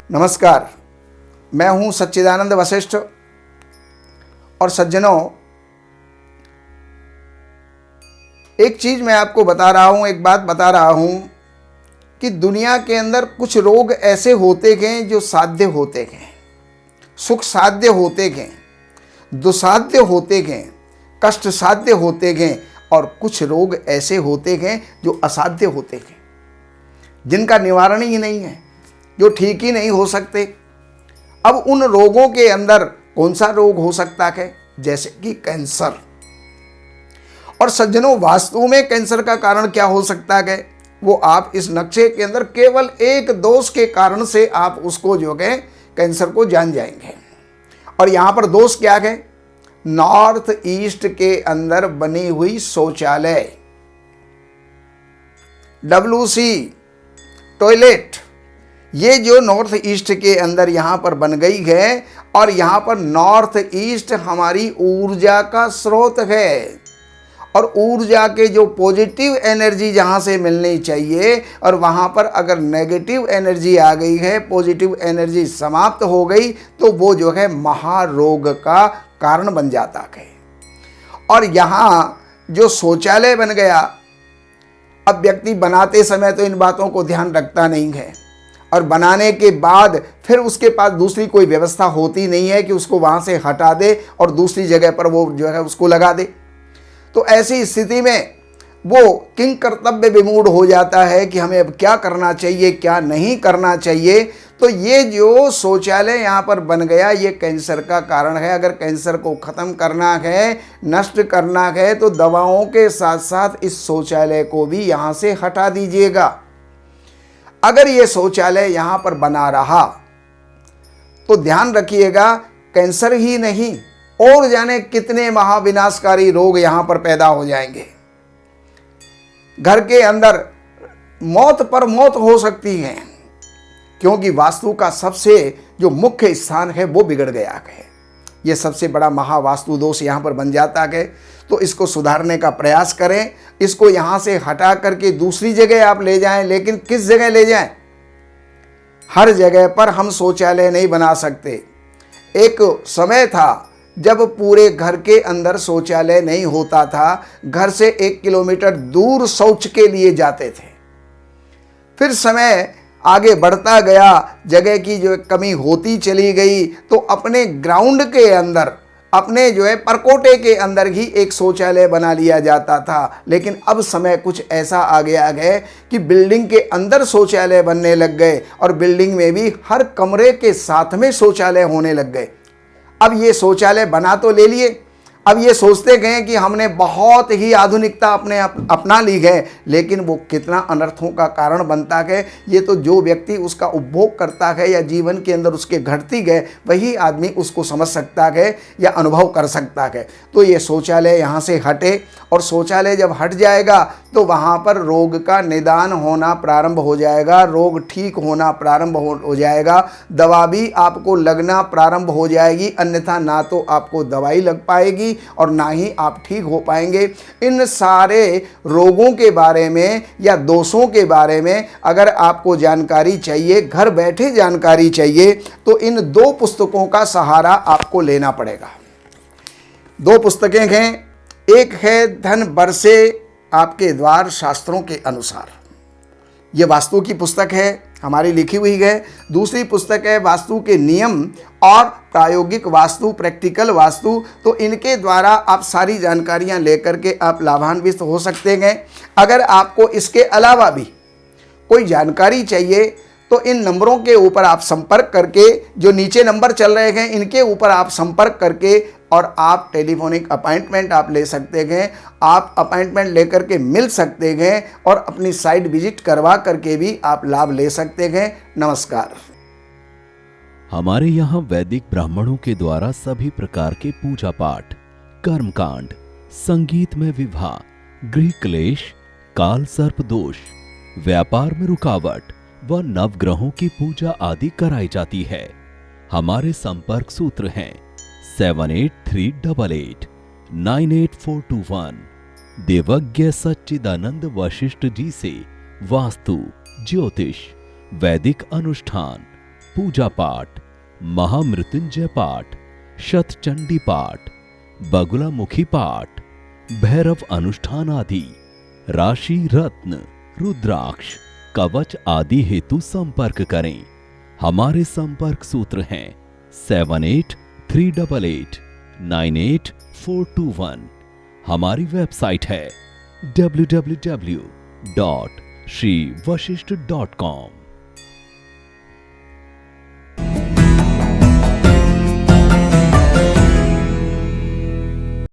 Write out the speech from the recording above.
नमस्कार, मैं हूं सच्चिदानंद वशिष्ठ। और सज्जनों, एक चीज़ मैं आपको बता रहा हूं, एक बात बता रहा हूं कि दुनिया के अंदर कुछ रोग ऐसे होते हैं जो साध्य होते हैं, सुख साध्य होते हैं, दुसाध्य होते हैं, कष्ट साध्य होते हैं, और कुछ रोग ऐसे होते हैं जो असाध्य होते हैं, जिनका निवारण ही नहीं है, जो ठीक ही नहीं हो सकते। अब उन रोगों के अंदर कौन सा रोग हो सकता है? जैसे कि कैंसर। और सज्जनों, वास्तव में कैंसर का कारण क्या हो सकता है, वो आप इस नक्शे के अंदर केवल एक दोष के कारण से आप उसको जो है कैंसर को जान जाएंगे। और यहाँ पर दोष क्या है? नॉर्थ ईस्ट के अंदर बनी हुई शौचालय, WC टॉयलेट, ये जो नॉर्थ ईस्ट के अंदर यहाँ पर बन गई है, और यहाँ पर नॉर्थ ईस्ट हमारी ऊर्जा का स्रोत है। और ऊर्जा के जो पॉजिटिव एनर्जी जहाँ से मिलनी चाहिए, और वहाँ पर अगर नेगेटिव एनर्जी आ गई है, पॉजिटिव एनर्जी समाप्त हो गई, तो वो जो है महारोग का कारण बन जाता है। और यहाँ जो शौचालय बन गया, अब व्यक्ति बनाते समय तो इन बातों को ध्यान रखता नहीं है, और बनाने के बाद फिर उसके पास दूसरी कोई व्यवस्था होती नहीं है कि उसको वहाँ से हटा दे और दूसरी जगह पर वो जो है उसको लगा दे। तो ऐसी स्थिति में वो किंग कर्तव्य विमूढ़ हो जाता है कि हमें अब क्या करना चाहिए, क्या नहीं करना चाहिए। तो ये जो शौचालय यहाँ पर बन गया, ये कैंसर का कारण है। अगर कैंसर को ख़त्म करना है, नष्ट करना है, तो दवाओं के साथ साथ इस शौचालय को भी यहाँ से हटा दीजिएगा। अगर ये शौचालय यहाँ पर बना रहा तो ध्यान रखिएगा, कैंसर ही नहीं और जाने कितने महाविनाशकारी रोग यहाँ पर पैदा हो जाएंगे। घर के अंदर मौत पर मौत हो सकती है, क्योंकि वास्तु का सबसे जो मुख्य स्थान है वो बिगड़ गया है। ये सबसे बड़ा महावास्तु दोष यहाँ पर बन जाता है। तो इसको सुधारने का प्रयास करें, इसको यहाँ से हटा करके दूसरी जगह आप ले जाएं। लेकिन किस जगह ले जाएं? हर जगह पर हम शौचालय नहीं बना सकते। एक समय था जब पूरे घर के अंदर शौचालय नहीं होता था, घर से 1 किलोमीटर दूर शौच के लिए जाते थे। फिर समय आगे बढ़ता गया, जगह की जो कमी होती चली गई, तो अपने ग्राउंड के अंदर, अपने जो है परकोटे के अंदर ही एक शौचालय बना लिया जाता था। लेकिन अब समय कुछ ऐसा आ गया है कि बिल्डिंग के अंदर शौचालय बनने लग गए, और बिल्डिंग में भी हर कमरे के साथ में शौचालय होने लग गए। अब ये शौचालय बना तो ले लिए, अब ये सोचते गए कि हमने बहुत ही आधुनिकता अपना ली है, लेकिन वो कितना अनर्थों का कारण बनता है, ये तो जो व्यक्ति उसका उपभोग करता है या जीवन के अंदर उसके घटती है, वही आदमी उसको समझ सकता है या अनुभव कर सकता है। तो ये शौचालय यहाँ से हटे, और शौचालय जब हट जाएगा तो वहाँ पर रोग का निदान होना प्रारंभ हो जाएगा, रोग ठीक होना प्रारंभ हो जाएगा, दवा भी आपको लगना प्रारंभ हो जाएगी। अन्यथा ना तो आपको दवाई लग पाएगी और ना ही आप ठीक हो पाएंगे। इन सारे रोगों के बारे में या दोषों के बारे में अगर आपको जानकारी चाहिए, घर बैठे जानकारी चाहिए, तो इन 2 पुस्तकों का सहारा आपको लेना पड़ेगा। 2 पुस्तकें हैं। एक है धन बरसे आपके द्वार शास्त्रों के अनुसार, ये वास्तु की पुस्तक है, हमारी लिखी हुई है। दूसरी पुस्तक है वास्तु के नियम और प्रायोगिक वास्तु, प्रैक्टिकल वास्तु। तो इनके द्वारा आप सारी जानकारियां लेकर के आप लाभान्वित हो सकते हैं। अगर आपको इसके अलावा भी कोई जानकारी चाहिए तो इन नंबरों के ऊपर आप संपर्क करके, जो नीचे नंबर चल रहे हैं इनके ऊपर आप संपर्क करके, और आप टेलीफोनिक अपॉइंटमेंट आप ले सकते हैं। आप अपॉइंटमेंट लेकर के मिल सकते हैं और अपनी साइट विजिट करवा करके भी आप लाभ ले सकते हैं। नमस्कार। हमारे यहाँ वैदिक ब्राह्मणों के द्वारा सभी प्रकार के पूजा पाठ, कर्मकांड, संगीत में विवाह, गृह क्लेश, काल सर्प दोष, व्यापार में रुकावट व नवग्रहों की पूजा आदि कराई जाती है। हमारे संपर्क सूत्र हैं 7838898421। देवज्ञ सच्चिदानंद वशिष्ठ जी से वास्तु, ज्योतिष, वैदिक अनुष्ठान, पूजा पाठ, महामृत्युंजय पाठ, शतचंडी पाठ, बगुलामुखी पाठ, भैरव अनुष्ठान आदि, राशि रत्न, रुद्राक्ष, कवच आदि हेतु संपर्क करें। हमारे संपर्क सूत्र हैं 7838898421। हमारी वेबसाइट है www.shrivashishth.com।